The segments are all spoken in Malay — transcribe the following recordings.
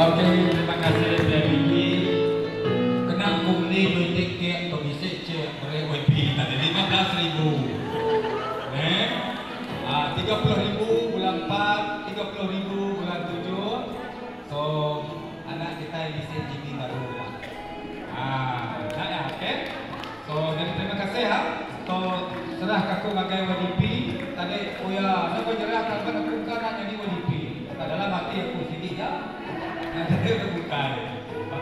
Okey, terima kasih Dewi. Kena kumni duit tiket pembisik cek oleh WP tadi 15,000. 30,000 bulan 4, 30,000 bulan 7. So, anak kita bisik gini baru. Nak ya, okey? So, jadi terima kasih ha. So, serah aku bagai WDP. Tadi, siapa jerah kalau aku bukan nak jadi WDP. Dalam hati aku sedih ya. Nanti aku bukan.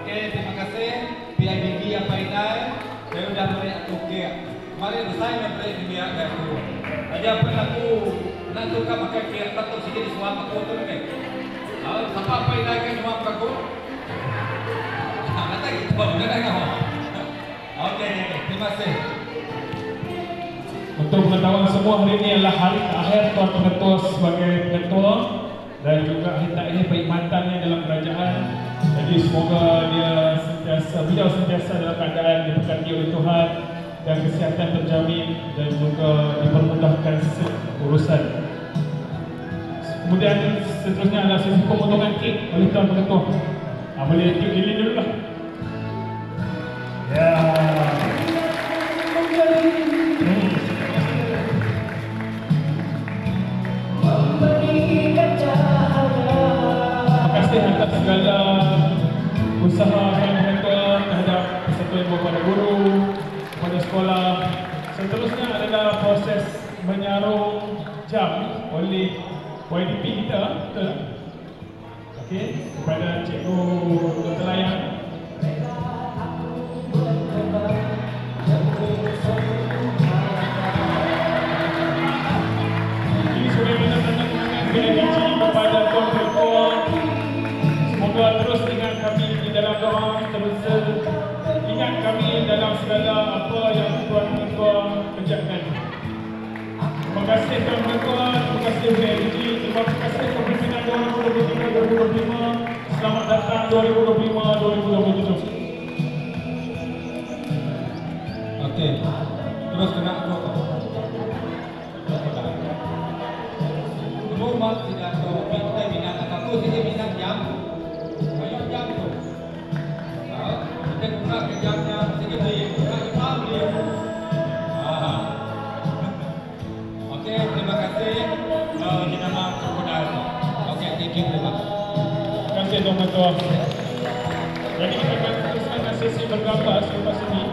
Okey, terima kasih. PIBG apa ini? Saya sudah boleh aku kira. Mari saya boleh dunia aku. Aja apa aku nak tukar pakai kira betul sikit di suam aku tu ni. Siapa apa ini kan suam aku? Nanti kita bukan lagi. Okey, terima kasih. Untuk pengetahuan semua, hari ini adalah hari terakhir Tuan Pengetua sebagai Pengetua dan juga hari terakhir perkhidmatannya dalam kerajaan. Jadi semoga beliau sentiasa dalam keadaan diberkati oleh Tuhan dan kesihatan terjamin dan juga dipermudahkan urusan. Kemudian seterusnya adalah sesi pemotongan kek oleh Tuan Pengetua. Boleh kek ini dulu lah. Ya. Terima kasih atas segala usaha yang mereka terhadap peserta yang kepada guru, kepada sekolah. Seterusnya adalah proses menyarum jam oleh YDP kita, betul? Okey, kepada Cikgu Dr. Layan. Ini sudah benar-benar PIBG kepada Tuan Pengetua. Semoga terus ingat kami di dalam doa, terus ingat kami dalam segala apa yang Tuan Pengetua kerjakan. Terima kasih Tuan Pengetua, terima kasih PIBG, terima kasih kepimpinan 2023-2025. Selamat datang 2025-2027. Okey, terus kena aku. Rumah tidak tahu kita minat apa sih minat jam. Banyak jam tu. Kita buka ke jamnya sikit lagi. Buka imam dia. Okey, terima kasih. Di nama kemudahan. Okey, thank you very much. Terima kasih Tuan Pengetua. Jadi kita akan teruskan sesi bergambar selepas ini.